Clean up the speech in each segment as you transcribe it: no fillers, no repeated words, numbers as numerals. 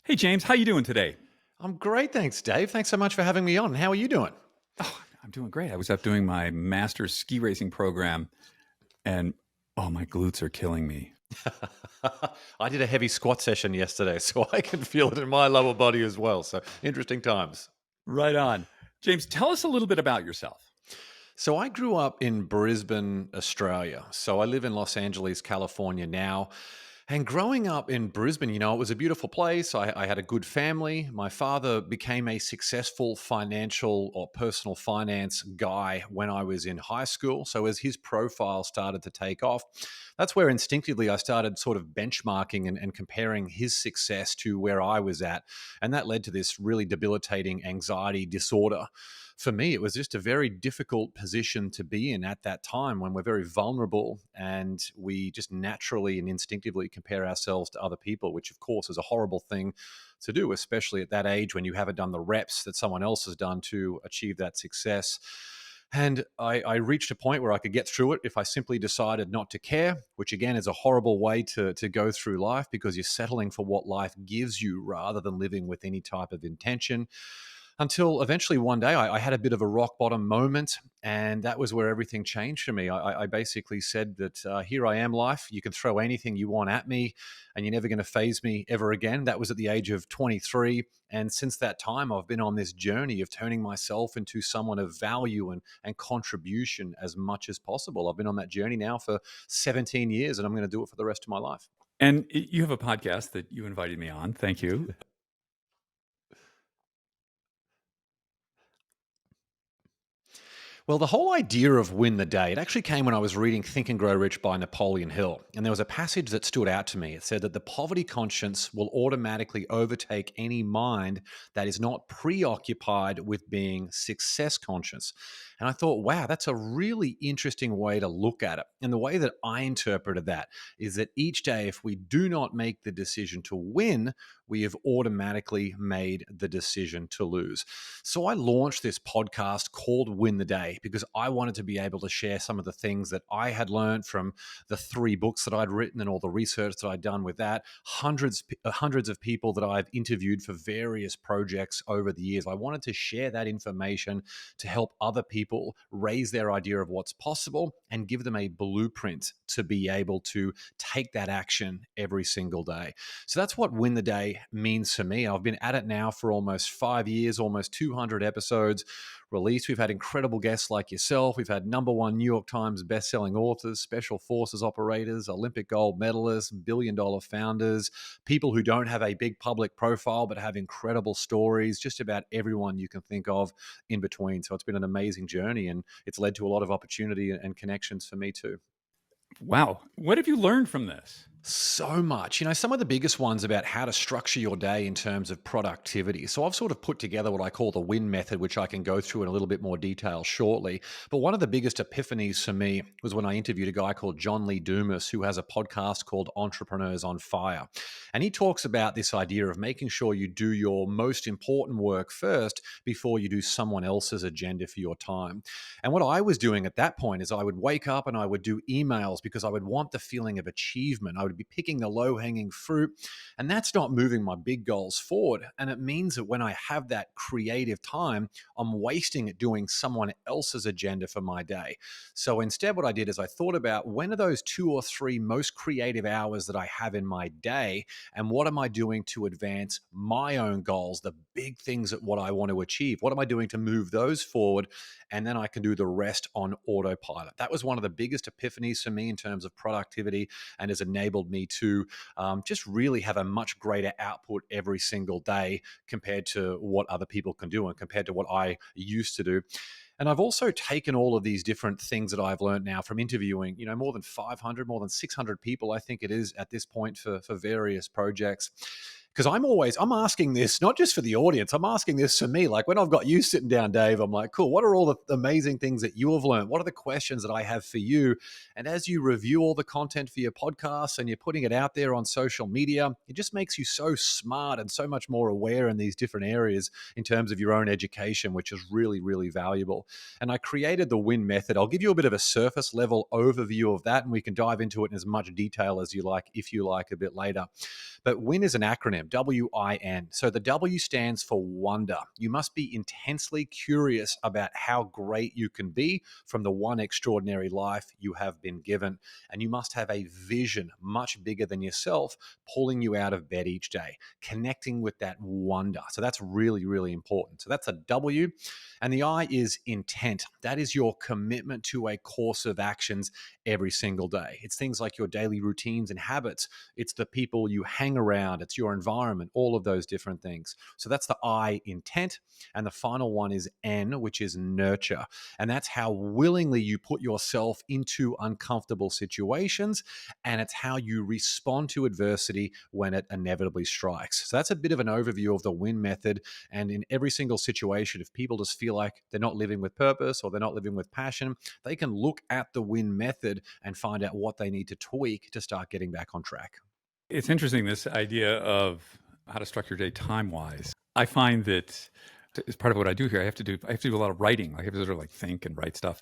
Hey James, how you doing today? I'm great, thanks, Dave. Thanks so much for having me on. How are you doing? Oh, I'm doing great. I was up doing my master's ski racing program and oh, my glutes are killing me. I did a heavy squat session yesterday, so I can feel it in my lower body as well. So interesting times. Right on. James, tell us a little bit about yourself. So I grew up in Brisbane, Australia. So I live in Los Angeles, California now. And growing up in Brisbane, it was a beautiful place. I had a good family. My father became a successful financial or personal finance guy when I was in high school. So as his profile started to take off, that's where instinctively I started sort of benchmarking and comparing his success to where I was at. And that led to this really debilitating anxiety disorder. For me, it was just a very difficult position to be in at that time when we're very vulnerable and we just naturally and instinctively compare ourselves to other people, which, of course, is a horrible thing to do, especially at that age when you haven't done the reps that someone else has done to achieve that success. And I reached a point where I could get through it if I simply decided not to care, which again is a horrible way to go through life because you're settling for what life gives you rather than living with any type of intention until eventually one day I had a bit of a rock bottom moment, and that was where everything changed for me. I basically said that here I am, life. You can throw anything you want at me, and you're never going to phase me ever again. That was at the age of 23. And since that time, I've been on this journey of turning myself into someone of value and contribution as much as possible. I've been on that journey now for 17 years, and I'm going to do it for the rest of my life. And you have a podcast that you invited me on. Thank you. Well, the whole idea of win the day, it actually came when I was reading Think and Grow Rich by Napoleon Hill. And there was a passage that stood out to me. It said that the poverty conscience will automatically overtake any mind that is not preoccupied with being success conscious. And I thought, wow, that's a really interesting way to look at it. And the way that I interpreted that is that each day, if we do not make the decision to win, we have automatically made the decision to lose. So I launched this podcast called Win the Day because I wanted to be able to share some of the things that I had learned from the 3 books that I'd written and all the research that I'd done with that. Hundreds of people that I've interviewed for various projects over the years. I wanted to share that information to help other people raise their idea of what's possible and give them a blueprint to be able to take that action every single day. So that's what Win the Day means for me. I've been at it now for almost 5 years, almost 200 episodes released. We've had incredible guests like yourself. We've had #1 New York Times bestselling authors, special forces operators, Olympic gold medalists, billion-dollar founders, people who don't have a big public profile but have incredible stories, just about everyone you can think of in between. So it's been an amazing journey, and it's led to a lot of opportunity and connections for me too. Wow. What have you learned from this? So much. Some of the biggest ones about how to structure your day in terms of productivity. So I've sort of put together what I call the WIN method, which I can go through in a little bit more detail shortly. But one of the biggest epiphanies for me was when I interviewed a guy called John Lee Dumas, who has a podcast called Entrepreneurs on Fire. And he talks about this idea of making sure you do your most important work first before you do someone else's agenda for your time. And what I was doing at that point is I would wake up and I would do emails because I would want the feeling of achievement. I would be picking the low-hanging fruit, and that's not moving my big goals forward. And it means that when I have that creative time, I'm wasting it doing someone else's agenda for my day. So instead, what I did is I thought about when are those 2 or 3 most creative hours that I have in my day, and what am I doing to advance my own goals, the big things that what I want to achieve? What am I doing to move those forward? And then I can do the rest on autopilot. That was one of the biggest epiphanies for me in terms of productivity, and has enabled me to just really have a much greater output every single day compared to what other people can do and compared to what I used to do. And I've also taken all of these different things that I've learned now from interviewing, more than 500, more than 600 people, I think it is at this point for various projects. Because I'm asking this not just for the audience, I'm asking this for me. Like when I've got you sitting down, Dave, I'm like, cool, what are all the amazing things that you have learned? What are the questions that I have for you? And as you review all the content for your podcast and you're putting it out there on social media, it just makes you so smart and so much more aware in these different areas in terms of your own education, which is really, really valuable. And I created the WIN method. I'll give you a bit of a surface level overview of that, and we can dive into it in as much detail as you like, if you like, a bit later. But WIN is an acronym. acronym, WIN. So the W stands for wonder. You must be intensely curious about how great you can be from the one extraordinary life you have been given. And you must have a vision much bigger than yourself, pulling you out of bed each day, connecting with that wonder. So that's really, really important. So that's a W. And the I is intent. That is your commitment to a course of actions every single day. It's things like your daily routines and habits. It's the people you hang around. It's your environment, all of those different things. So that's the I, intent. And the final one is N, which is nurture. And that's how willingly you put yourself into uncomfortable situations. And it's how you respond to adversity when it inevitably strikes. So that's a bit of an overview of the WIN method. And in every single situation, if people just feel like they're not living with purpose or they're not living with passion, they can look at the WIN method and find out what they need to tweak to start getting back on track. It's interesting, this idea of how to structure your day time-wise. I find that as part of what I do here, I have to do a lot of writing. I have to sort of like think and write stuff.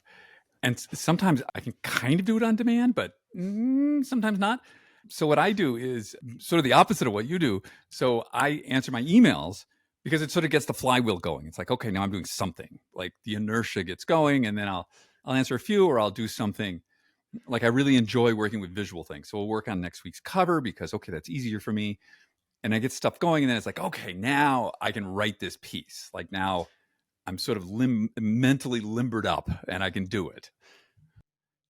And sometimes I can kind of do it on demand, but sometimes not. So what I do is sort of the opposite of what you do. So I answer my emails because it sort of gets the flywheel going. It's like, okay, now I'm doing something. Like the inertia gets going, and then I'll answer a few, or I'll do something. Like I really enjoy working with visual things. So we'll work on next week's cover because, okay, that's easier for me. And I get stuff going, and then it's like, okay, now I can write this piece. Like now I'm sort of mentally limbered up and I can do it.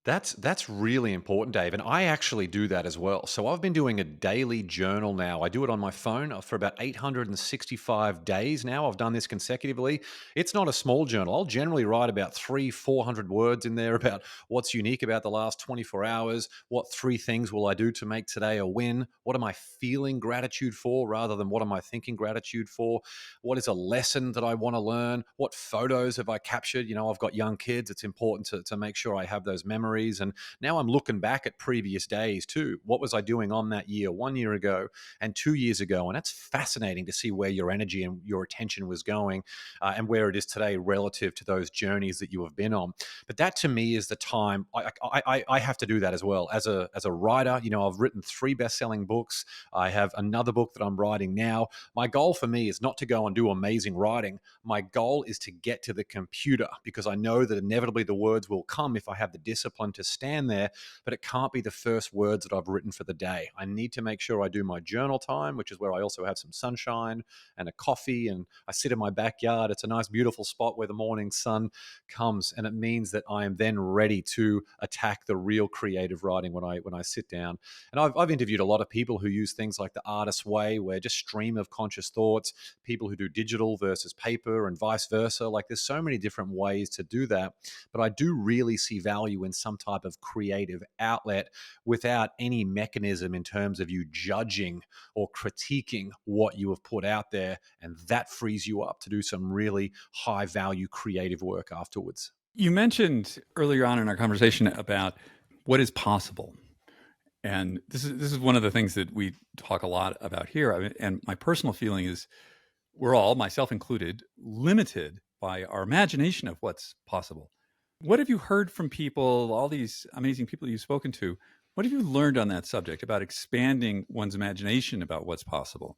That's really important, Dave. And I actually do that as well. So I've been doing a daily journal now. I do it on my phone for about 865 days now. I've done this consecutively. It's not a small journal. I'll generally write about 400 words in there about what's unique about the last 24 hours. What 3 things will I do to make today a win? What am I feeling gratitude for rather than what am I thinking gratitude for? What is a lesson that I want to learn? What photos have I captured? You know, I've got young kids. It's important to make sure I have those memories. And now I'm looking back at previous days too. What was I doing on that year, 1 year ago and 2 years ago? And that's fascinating to see where your energy and your attention was going and where it is today relative to those journeys that you have been on. But that to me is the time I have to do that as well. As a writer, you know, I've written 3 best-selling books. I have another book that I'm writing now. My goal for me is not to go and do amazing writing. My goal is to get to the computer because I know that inevitably the words will come if I have the discipline to stand there, but it can't be the first words that I've written for the day. I need to make sure I do my journal time, which is where I also have some sunshine and a coffee, and I sit in my backyard. It's a nice, beautiful spot where the morning sun comes, and it means that I am then ready to attack the real creative writing when I sit down. And I've interviewed a lot of people who use things like the artist's way, where just stream of conscious thoughts, people who do digital versus paper and vice versa. Like there's so many different ways to do that, but I do really see value in some type of creative outlet without any mechanism in terms of you judging or critiquing what you have put out there. And that frees you up to do some really high value creative work afterwards. You mentioned earlier on in our conversation about what is possible. And this is one of the things that we talk a lot about here. I mean, and my personal feeling is we're all, myself included, limited by our imagination of what's possible. What have you heard from people, all these amazing people you've spoken to? What have you learned on that subject about expanding one's imagination about what's possible?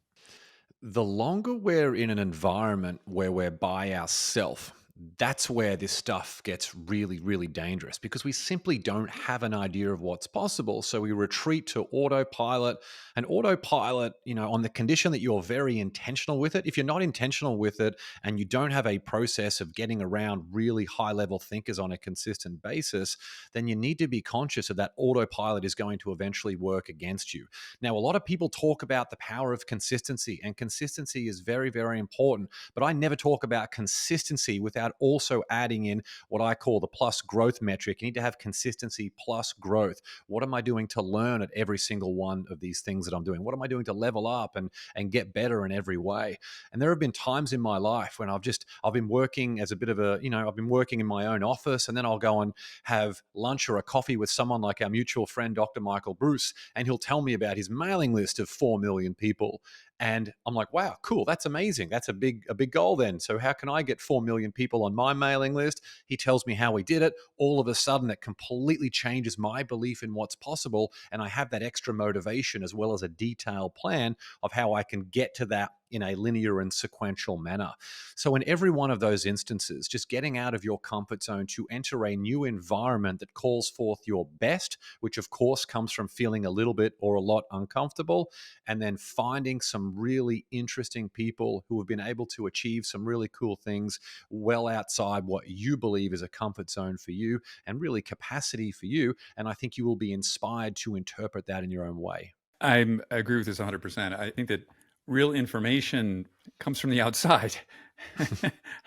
The longer we're in an environment where we're by ourselves, that's where this stuff gets really, really dangerous because we simply don't have an idea of what's possible. So we retreat to autopilot, and autopilot, you know, on the condition that you're very intentional with it. If you're not intentional with it and you don't have a process of getting around really high level thinkers on a consistent basis, then you need to be conscious of that autopilot is going to eventually work against you. Now, a lot of people talk about the power of consistency, and consistency is very, very important, but I never talk about consistency without also adding in what I call the plus growth metric. You need to have consistency plus growth. What am I doing to learn at every single one of these things that I'm doing? What am I doing to level up and get better in every way? And there have been times in my life when I've been working as a bit of a, you know, I've been working in my own office, and then I'll go and have lunch or a coffee with someone like our mutual friend, Dr. Michael Bruce, and he'll tell me about his mailing list of 4 million people. And I'm like, wow, cool. That's amazing. That's a big goal then. So how can I get 4 million people on my mailing list? He tells me how he did it. All of a sudden, it completely changes my belief in what's possible. And I have that extra motivation as well as a detailed plan of how I can get to that in a linear and sequential manner. So, in every one of those instances, just getting out of your comfort zone to enter a new environment that calls forth your best, which of course comes from feeling a little bit or a lot uncomfortable, and then finding some really interesting people who have been able to achieve some really cool things well outside what you believe is a comfort zone for you and really capacity for you. And I think you will be inspired to interpret that in your own way. I agree with this 100%. I think that real information comes from the outside.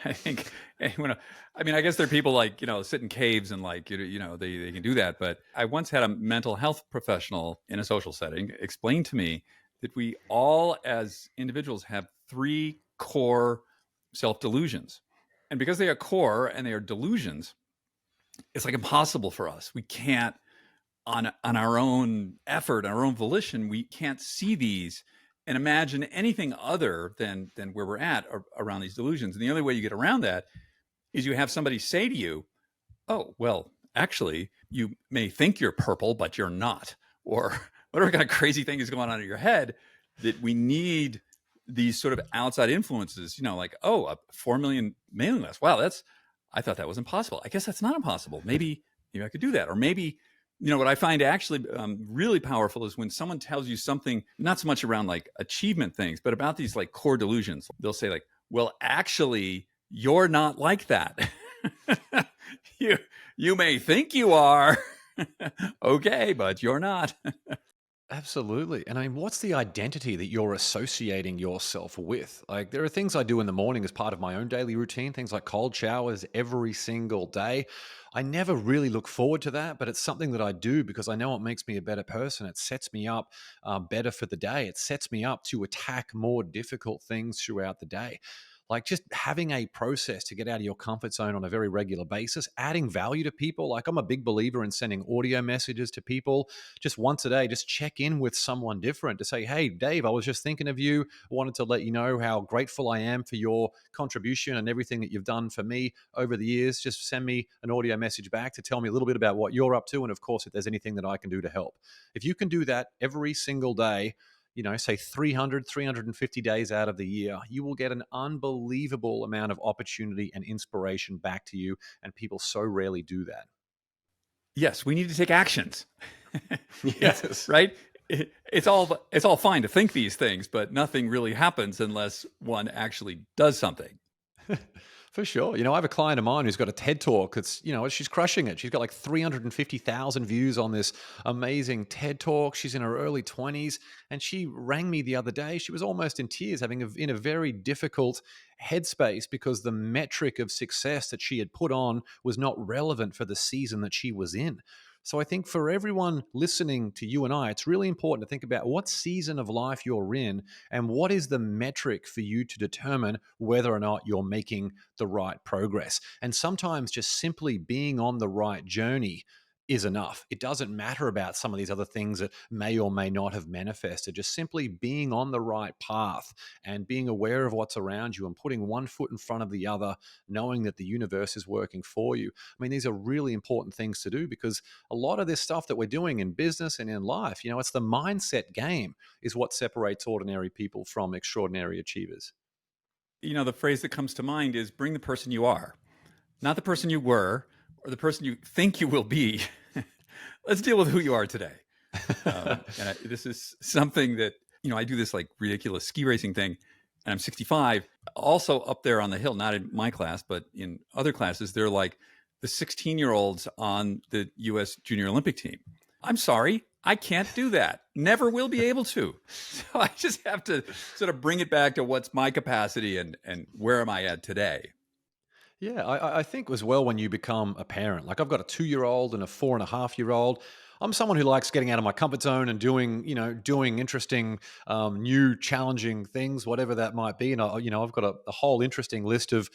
I think anyone, I mean, I guess there are people like, sit in caves and like, they can do that. But I once had a mental health professional in a social setting explain to me that we all as individuals have three core self-delusions. And because they are core and they are delusions, it's like impossible for us. We can't, on our own effort, our own volition, we can't see these and imagine anything other than where we're at around these delusions. And the only way you get around that is you have somebody say to you, oh, well, actually, you may think you're purple, but you're not. Or whatever kind of crazy thing is going on in your head, that we need these sort of outside influences, like, oh, a 4 million mailing list. Wow, I thought that was impossible. I guess that's not impossible. Maybe I could do that. Or maybe, what I find actually really powerful is when someone tells you something, not so much around like achievement things, but about these like core delusions. They'll say like, well, actually, you're not like that. You may think you are. Okay, but you're not. Absolutely. And I mean, what's the identity that you're associating yourself with? Like, there are things I do in the morning as part of my own daily routine, things like cold showers every single day. I never really look forward to that, but it's something that I do because I know it makes me a better person. It sets me up better for the day. It sets me up to attack more difficult things throughout the day. Like just having a process to get out of your comfort zone on a very regular basis, adding value to people. Like I'm a big believer in sending audio messages to people just once a day, just check in with someone different to say, hey, Dave, I was just thinking of you. I wanted to let you know how grateful I am for your contribution and everything that you've done for me over the years. Just send me an audio message back to tell me a little bit about what you're up to. And of course, if there's anything that I can do to help. If you can do that every single day, say 300, 350 days out of the year, you will get an unbelievable amount of opportunity and inspiration back to you. And people so rarely do that. Yes, we need to take actions. Yes. Right? It's all fine to think these things, but nothing really happens unless one actually does something. For sure. I have a client of mine who's got a TED Talk. It's, she's crushing it. She's got like 350,000 views on this amazing TED Talk. She's in her early 20s. And she rang me the other day. She was almost in tears, in a very difficult headspace because the metric of success that she had put on was not relevant for the season that she was in. So I think for everyone listening to you and I, it's really important to think about what season of life you're in and what is the metric for you to determine whether or not you're making the right progress. And sometimes just simply being on the right journey is enough. It doesn't matter about some of these other things that may or may not have manifested. Just simply being on the right path and being aware of what's around you and putting one foot in front of the other, knowing that the universe is working for you. I mean, these are really important things to do because a lot of this stuff that we're doing in business and in life, it's the mindset game is what separates ordinary people from extraordinary achievers. The phrase that comes to mind is bring the person you are, not the person you were or the person you think you will be. Let's deal with who you are today. This is something that, I do this like ridiculous ski racing thing and I'm 65, also up there on the hill, not in my class, but in other classes, they're like the 16-year-olds on the US Junior Olympic team. I'm sorry, I can't do that. Never will be able to. So I just have to sort of bring it back to what's my capacity and where am I at today? Yeah, I think as well when you become a parent, like I've got a 2-year-old and a 4.5-year-old. I'm someone who likes getting out of my comfort zone and doing interesting, new, challenging things, whatever that might be. And I've got a whole interesting list of,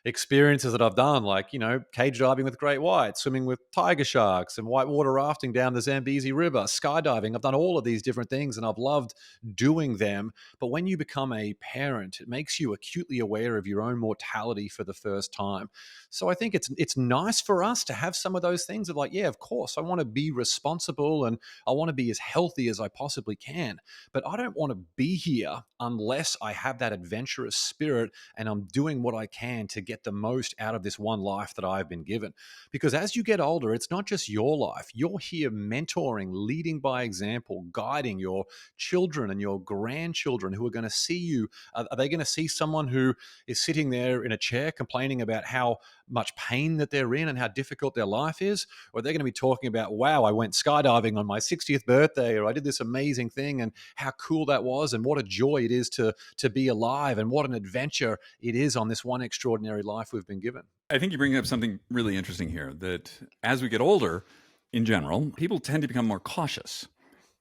experiences that I've done, like, cage diving with great whites, swimming with tiger sharks, and whitewater rafting down the Zambezi River, skydiving. I've done all of these different things and I've loved doing them. But when you become a parent, it makes you acutely aware of your own mortality for the first time. So I think it's nice for us to have some of those things of like, yeah, of course, I want to be responsible and I want to be as healthy as I possibly can. But I don't want to be here unless I have that adventurous spirit and I'm doing what I can to get the most out of this one life that I've been given. Because as you get older, it's not just your life. You're here mentoring, leading by example, guiding your children and your grandchildren who are going to see you. Are they going to see someone who is sitting there in a chair complaining about how much pain that they're in and how difficult their life is? Or they're going to be talking about, wow, I went skydiving on my 60th birthday, or I did this amazing thing and how cool that was and what a joy it is to be alive and what an adventure it is on this one extraordinary life we've been given. I think you bring up something really interesting here, that as we get older, in general, people tend to become more cautious,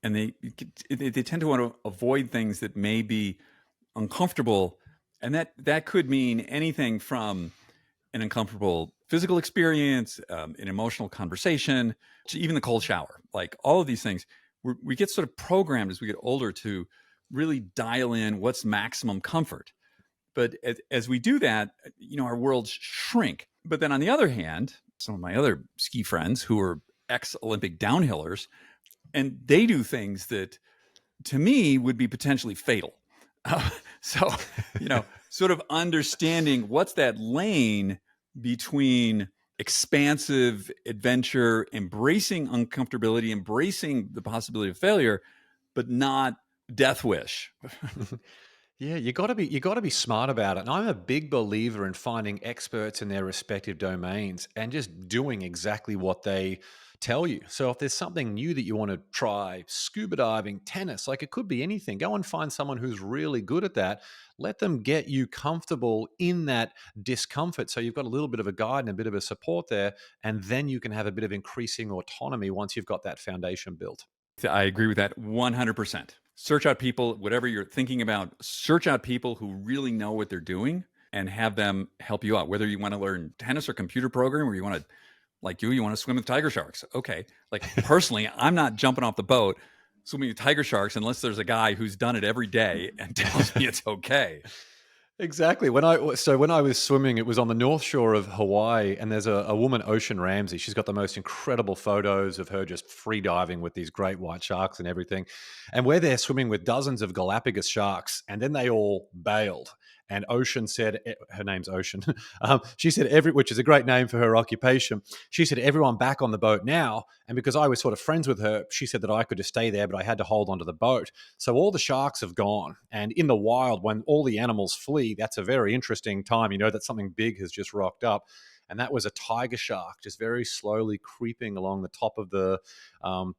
and they tend to want to avoid things that may be uncomfortable, and that could mean anything from an uncomfortable physical experience, an emotional conversation, to even the cold shower. Like all of these things, we get sort of programmed as we get older to really dial in what's maximum comfort. But as we do that, our worlds shrink. But then on the other hand, some of my other ski friends who are ex-Olympic downhillers, and they do things that to me would be potentially fatal. So, sort of understanding what's that lane between expansive adventure, embracing uncomfortability, embracing the possibility of failure, but not death wish. Yeah, you got to be smart about it. And I'm a big believer in finding experts in their respective domains and just doing exactly what they tell you. So if there's something new that you want to try, scuba diving, tennis, like it could be anything, go and find someone who's really good at that. Let them get you comfortable in that discomfort. So you've got a little bit of a guide and a bit of a support there. And then you can have a bit of increasing autonomy once you've got that foundation built. I agree with that 100%. Search out people, whatever you're thinking about, search out people who really know what they're doing and have them help you out. Whether you want to learn tennis or computer program, or you want to, like you want to swim with tiger sharks. Okay. Like personally, I'm not jumping off the boat swimming with tiger sharks unless there's a guy who's done it every day and tells me it's okay. Exactly. When I was swimming, it was on the north shore of Hawaii, and there's a woman, Ocean Ramsey. She's got the most incredible photos of her just free diving with these great white sharks and everything. And we're there swimming with dozens of Galapagos sharks, and then they all bailed. And Ocean said, her name's Ocean. She said, which is a great name for her occupation. She said, everyone back on the boat now. And because I was sort of friends with her, she said that I could just stay there, but I had to hold onto the boat. So all the sharks have gone. And in the wild, when all the animals flee, that's a very interesting time. You know that something big has just rocked up. And that was a tiger shark just very slowly creeping along the top of the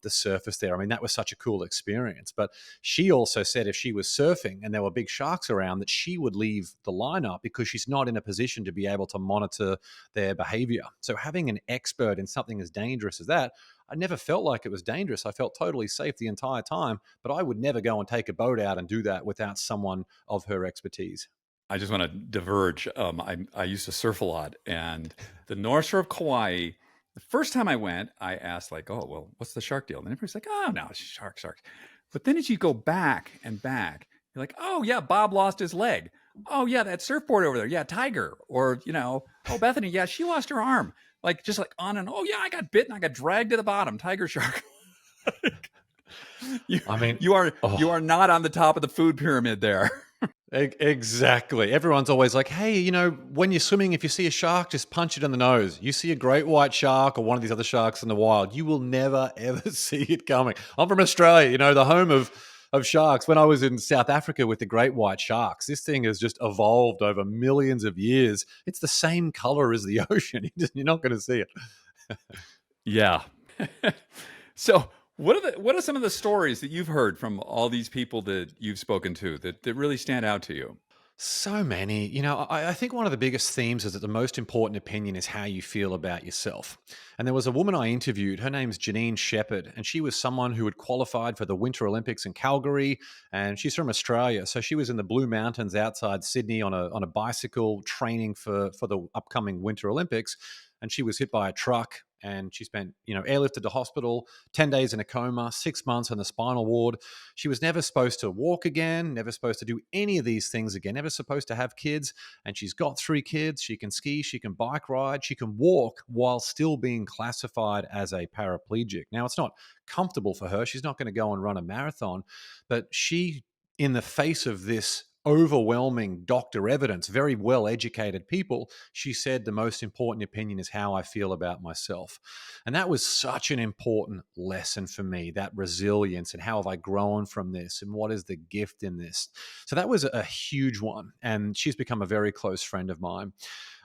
surface there. I mean, that was such a cool experience. But she also said if she was surfing and there were big sharks around, that she would leave the lineup because she's not in a position to be able to monitor their behavior. So having an expert in something as dangerous as that, I never felt like it was dangerous. I felt totally safe the entire time, but I would never go and take a boat out and do that without someone of her expertise. I just want to diverge. I used to surf a lot, and the North Shore of Kauai. The first time I went, I asked like, "Oh, well, what's the shark deal?" And everybody's like, "Oh, no, it's sharks." But then as you go back and back, you're like, "Oh yeah, Bob lost his leg. Oh yeah, that surfboard over there. Yeah, tiger." Or oh, Bethany, yeah, she lost her arm. Like just like on and oh yeah, I got bitten. I got dragged to the bottom. Tiger shark. You are not on the top of the food pyramid there. Exactly. Everyone's always like, hey, when you're swimming, if you see a shark, just punch it in the nose. You see a great white shark or one of these other sharks in the wild, you will never, ever see it coming. I'm from Australia, the home of sharks. When I was in South Africa with the great white sharks, this thing has just evolved over millions of years. It's the same color as the ocean. You're not going to see it. Yeah. So what are some of the stories that you've heard from all these people that you've spoken to that really stand out to you? So many. I think one of the biggest themes is that the most important opinion is how you feel about yourself. And there was a woman I interviewed, her name's Janine Shepherd, and she was someone who had qualified for the Winter Olympics in Calgary, and she's from Australia. So she was in the Blue Mountains outside Sydney on a bicycle training for the upcoming Winter Olympics. And she was hit by a truck and she spent, airlifted to hospital, 10 days in a coma, 6 months in the spinal ward. She was never supposed to walk again, never supposed to do any of these things again, never supposed to have kids. And she's got 3 kids. She can ski, she can bike ride, she can walk while still being classified as a paraplegic. Now, it's not comfortable for her. She's not going to go and run a marathon, but she, in the face of this overwhelming doctor evidence, very well educated people, she said the most important opinion is how I feel about myself. And that was such an important lesson for me, that resilience and how have I grown from this and what is the gift in this. So that was a huge one. And she's become a very close friend of mine.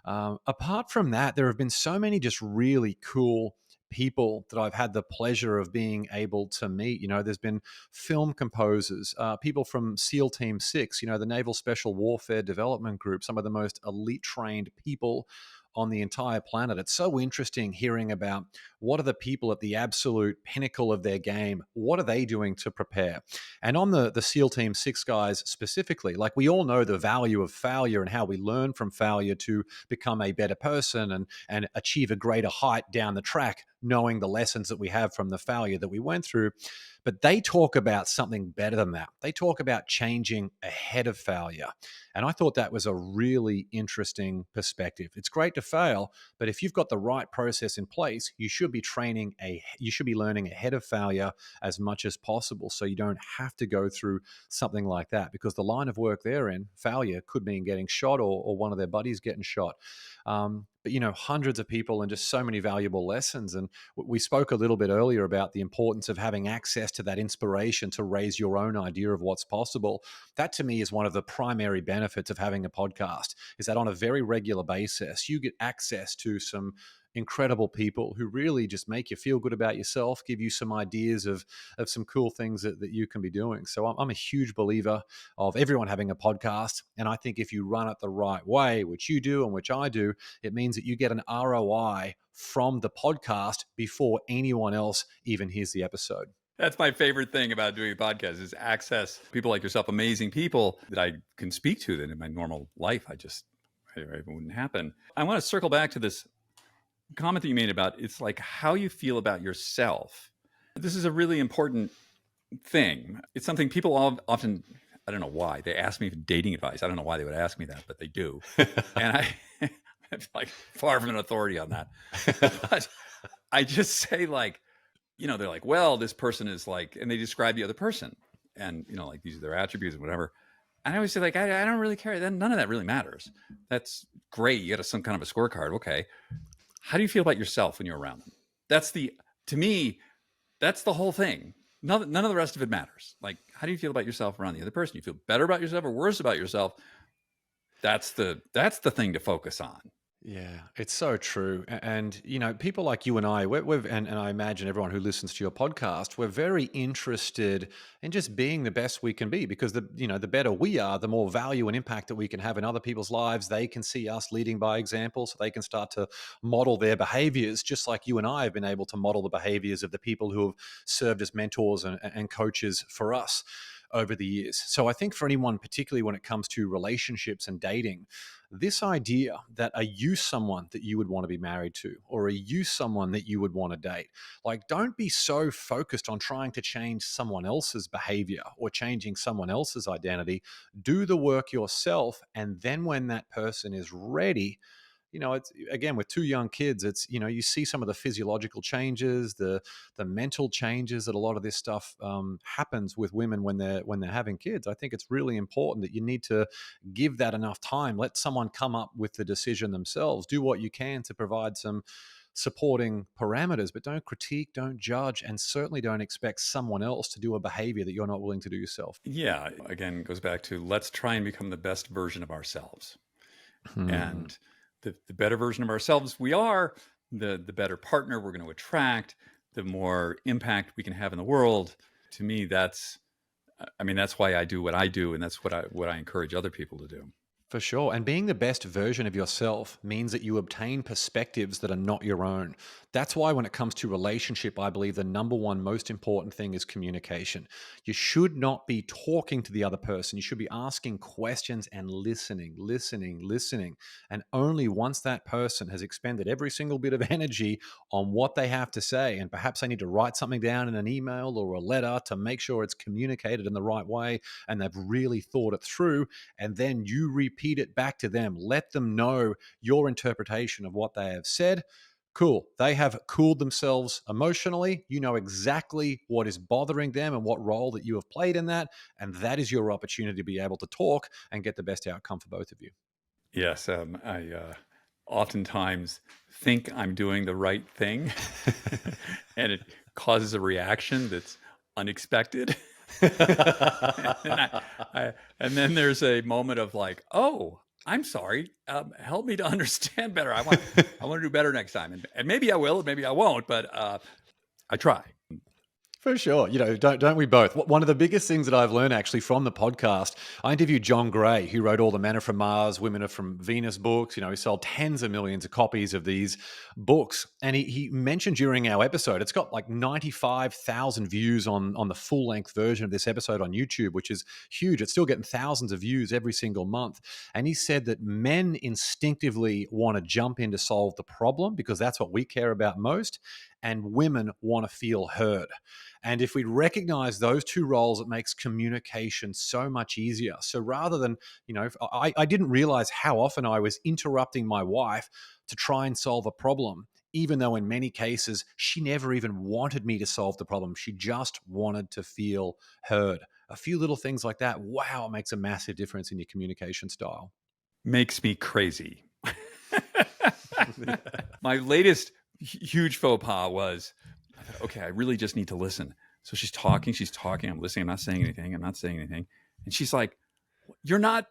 Apart from that, there have been so many just really cool people that I've had the pleasure of being able to meet. There's been film composers, people from SEAL Team 6, the Naval Special Warfare Development Group, some of the most elite trained people on the entire planet. It's so interesting hearing about what are the people at the absolute pinnacle of their game, what are they doing to prepare? And on the SEAL Team 6 guys specifically, like we all know the value of failure and how we learn from failure to become a better person and achieve a greater height down the track, knowing the lessons that we have from the failure that we went through. But they talk about something better than that. They talk about changing ahead of failure. And I thought that was a really interesting perspective. It's great to fail, but if you've got the right process in place, you should be learning ahead of failure as much as possible so you don't have to go through something like that, because the line of work they're in, failure could mean getting shot or one of their buddies getting shot. But hundreds of people and just so many valuable lessons. And we spoke a little bit earlier about the importance of having access to that inspiration to raise your own idea of what's possible. That to me is one of the primary benefits of having a podcast, is that on a very regular basis, you get access to some incredible people who really just make you feel good about yourself, give you some ideas of some cool things that you can be doing. So I'm a huge believer of everyone having a podcast. And I think if you run it the right way, which you do and which I do, it means that you get an ROI from the podcast before anyone else even hears the episode. That's my favorite thing about doing a podcast is access people like yourself, amazing people that I can speak to that in my normal life, it wouldn't happen. I want to circle back to this comment that you made about it's like how you feel about yourself. This is a really important thing. It's something people often, I don't know why, they ask me for dating advice. I don't know why they would ask me that, but they do. And I'm like far from an authority on that. But I just say like, they're like, well, this person is like, and they describe the other person and, like these are their attributes and whatever. And I always say like, I don't really care. Then none of that really matters. That's great. You got some kind of a scorecard. Okay. How do you feel about yourself when you're around them? To me, that's the whole thing. None of the rest of it matters. Like, how do you feel about yourself around the other person? You feel better about yourself or worse about yourself? That's the thing to focus on. Yeah, it's so true. And, people like you and I, and I imagine everyone who listens to your podcast, we're very interested in just being the best we can be, because the better we are, the more value and impact that we can have in other people's lives. They can see us leading by example, so they can start to model their behaviors, just like you and I have been able to model the behaviors of the people who have served as mentors and coaches for us over the years. So I think for anyone, particularly when it comes to relationships and dating, this idea that are you someone that you would want to be married to, or are you someone that you would want to date? Like, don't be so focused on trying to change someone else's behavior or changing someone else's identity. Do the work yourself. And then when that person is ready, it's again with 2 young kids, it's you see some of the physiological changes, the mental changes that a lot of this stuff happens with women when they're having kids. I think it's really important that you need to give that enough time. Let someone come up with the decision themselves. Do what you can to provide some supporting parameters, but don't critique, don't judge, and certainly don't expect someone else to do a behavior that you're not willing to do yourself. Yeah, again, it goes back to let's try and become the best version of ourselves. And the better version of ourselves we are, the better partner we're going to attract, the more impact we can have in the world. To me, that's why I do what I do, and that's what I encourage other people to do. For sure. And being the best version of yourself means that you obtain perspectives that are not your own. That's why, when it comes to relationship, I believe the number one most important thing is communication. You should not be talking to the other person. You should be asking questions and listening, listening, listening. And only once that person has expended every single bit of energy on what they have to say, and perhaps they need to write something down in an email or a letter to make sure it's communicated in the right way and they've really thought it through, and then you repeat it back to them. Let them know your interpretation of what they have said. Cool. They have cooled themselves emotionally. You know exactly what is bothering them and what role that you have played in that. And that is your opportunity to be able to talk and get the best outcome for both of you. Yes, I oftentimes think I'm doing the right thing, and it causes a reaction that's unexpected. And then there's a moment of like, oh, I'm sorry. Help me to understand better. I want to do better next time, and maybe I will, and maybe I won't, but I try. For sure. Don't we both? One of the biggest things that I've learned actually from the podcast, I interviewed John Gray, who wrote all the Men Are From Mars, Women Are From Venus books. He sold tens of millions of copies of these books. And he mentioned during our episode, it's got like 95,000 views on the full length version of this episode on YouTube, which is huge. It's still getting thousands of views every single month. And he said that men instinctively want to jump in to solve the problem because that's what we care about most. And women want to feel heard. And if we recognize those two roles, it makes communication so much easier. So rather than, I didn't realize how often I was interrupting my wife to try and solve a problem, even though in many cases, she never even wanted me to solve the problem. She just wanted to feel heard. A few little things like that, wow, it makes a massive difference in your communication style. Makes me crazy. My latest huge faux pas was, I thought, okay, I really just need to listen. So she's talking, I'm listening, I'm not saying anything. And she's like, you're not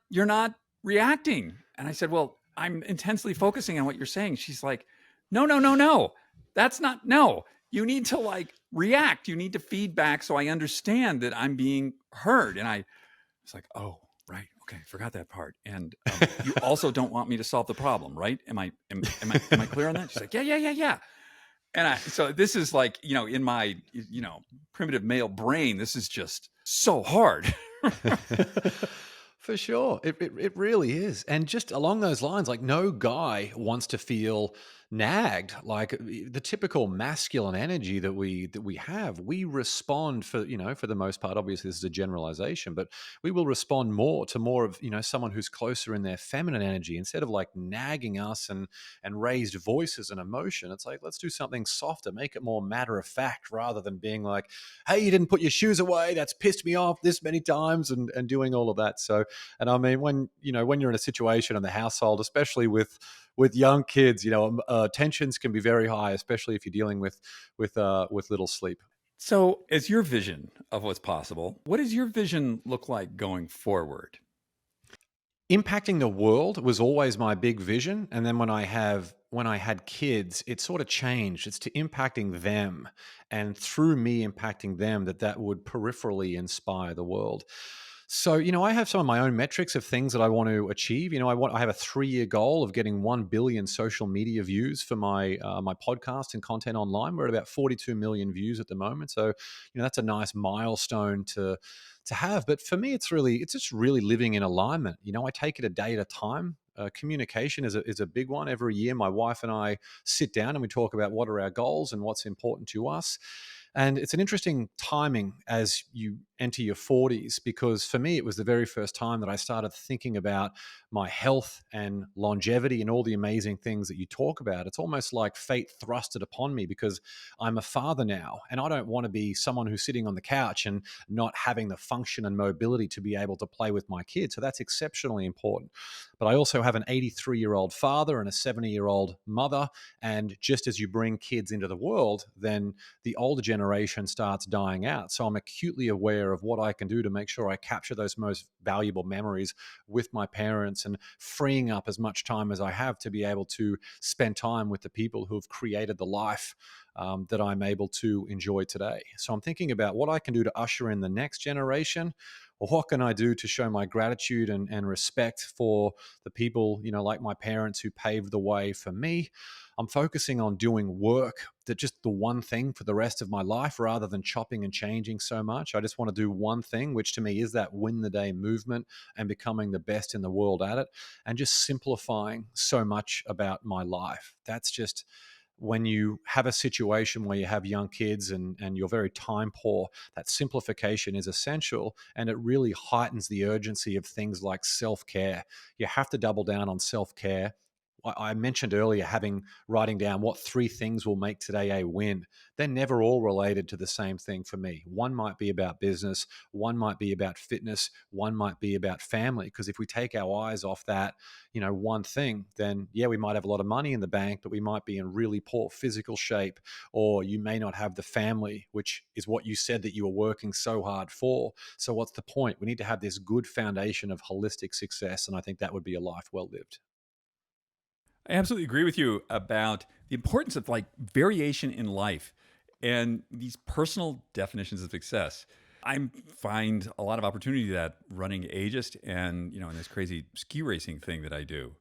reacting. And I said, well, I'm intensely focusing on what you're saying. She's like, no. That's not, no. You need to like react. You need to feedback so I understand that I'm being heard. And I was like, oh, right. Okay. Forgot that part. And you also don't want me to solve the problem, right? Am I clear on that? She's like, yeah. And so this is like, in my, primitive male brain, this is just so hard. For sure. It really is. And just along those lines, like no guy wants to feel nagged. Like the typical masculine energy that we have, we respond for the most part, obviously this is a generalization, but we will respond more of, someone who's closer in their feminine energy instead of like nagging us and raised voices and emotion. It's like, let's do something softer, make it more matter of fact rather than being like, hey, you didn't put your shoes away. That's pissed me off this many times and doing all of that. So, and I mean, when you're in a situation in the household, especially with young kids, tensions can be very high, especially if you're dealing with little sleep. So as your vision of what's possible, what does your vision look like going forward? Impacting the world was always my big vision. And then when I had kids, it sort of changed. It's to impacting them, and through me impacting them, that would peripherally inspire the world. So, I have some of my own metrics of things that I want to achieve. I have a 3-year goal of getting 1 billion social media views for my podcast and content online. We're at about 42 million views at the moment. So, that's a nice milestone to have. But for me, it's just really living in alignment. I take it a day at a time. Communication is a big one. Every year, my wife and I sit down and we talk about what are our goals and what's important to us. And it's an interesting timing as you enter your 40s, because for me, it was the very first time that I started thinking about my health and longevity and all the amazing things that you talk about. It's almost like fate thrust it upon me because I'm a father now, and I don't want to be someone who's sitting on the couch and not having the function and mobility to be able to play with my kids. So that's exceptionally important. But I also have an 83-year-old father and a 70-year-old mother. And just as you bring kids into the world, then the older generation starts dying out. So I'm acutely aware of what I can do to make sure I capture those most valuable memories with my parents and freeing up as much time as I have to be able to spend time with the people who have created the life that I'm able to enjoy today. So I'm thinking about what I can do to usher in the next generation, or what can I do to show my gratitude and respect for the people, like my parents who paved the way for me. I'm focusing on doing work that just the one thing for the rest of my life rather than chopping and changing so much. I just want to do one thing, which to me is that win the day movement and becoming the best in the world at it, and just simplifying so much about my life. That's just when you have a situation where you have young kids and you're very time poor, that simplification is essential, and it really heightens the urgency of things like self-care. You have to double down on self-care. I mentioned earlier writing down what 3 things will make today a win. They're never all related to the same thing for me. One might be about business, one might be about fitness, one might be about family. Because if we take our eyes off that, one thing, then yeah, we might have a lot of money in the bank, but we might be in really poor physical shape, or you may not have the family, which is what you said that you were working so hard for. So what's the point? We need to have this good foundation of holistic success, and I think that would be a life well lived. I absolutely agree with you about the importance of like variation in life and these personal definitions of success. I find a lot of opportunity to that running ageist and, in this crazy ski racing thing that I do.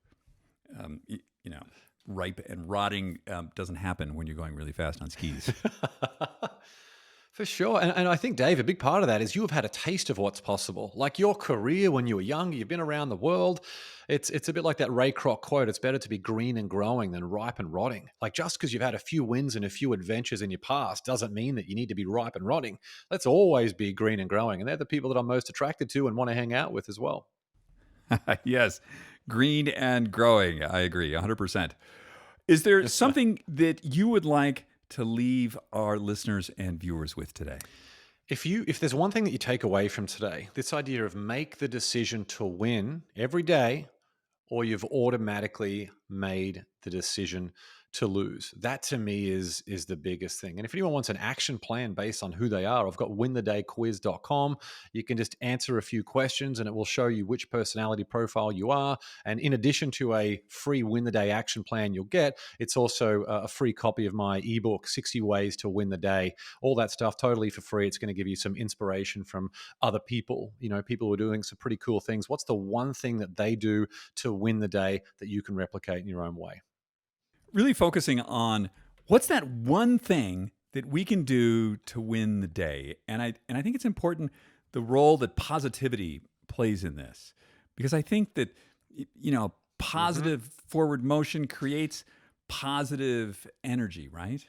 You know, ripe and rotting doesn't happen when you're going really fast on skis. For sure. And I think, Dave, a big part of that is you have had a taste of what's possible. Like your career when you were young, you've been around the world. It's a bit like that Ray Kroc quote, it's better to be green and growing than ripe and rotting. Like just because you've had a few wins and a few adventures in your past doesn't mean that you need to be ripe and rotting. Let's always be green and growing. And they're the people that I'm most attracted to and want to hang out with as well. Yes, green and growing. I agree 100%. Is there something that you would like to leave our listeners and viewers with today? If there's one thing that you take away from today, this idea of make the decision to win every day, or you've automatically made the decision to lose. That to me is the biggest thing. And if anyone wants an action plan based on who they are, I've got winthedayquiz.com. You can just answer a few questions and it will show you which personality profile you are. And in addition to a free Win the Day action plan you'll get, it's also a free copy of my ebook, 60 Ways to Win the Day. All that stuff totally for free. It's going to give you some inspiration from other people, people who are doing some pretty cool things. What's the one thing that they do to win the day that you can replicate in your own way? Really focusing on what's that one thing that we can do to win the day. And I think it's important the role that positivity plays in this, because I think that positive forward motion creates positive energy, right?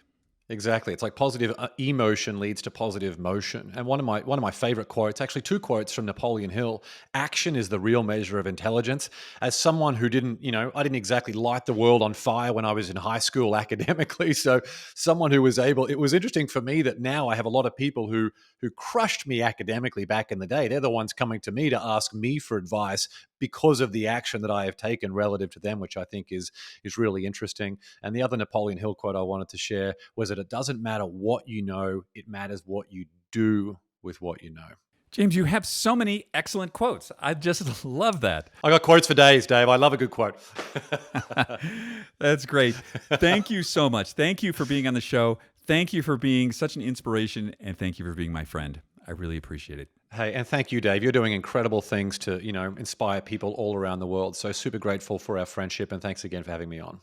Exactly. It's like positive emotion leads to positive motion. And one of my favorite quotes, actually 2 quotes from Napoleon Hill: action is the real measure of intelligence. As someone who I didn't exactly light the world on fire when I was in high school academically. So someone who was able, it was interesting for me that now I have a lot of people who crushed me academically back in the day. They're the ones coming to me to ask me for advice because of the action that I have taken relative to them, which I think is really interesting. And the other Napoleon Hill quote I wanted to share was that it doesn't matter what you know, it matters what you do with what you know. James, you have so many excellent quotes. I just love that. I got quotes for days, Dave. I love a good quote. That's great. Thank you so much. Thank you for being on the show. Thank you for being such an inspiration, and thank you for being my friend. I really appreciate it. Hey, and thank you, Dave. You're doing incredible things to, inspire people all around the world. So super grateful for our friendship, and thanks again for having me on.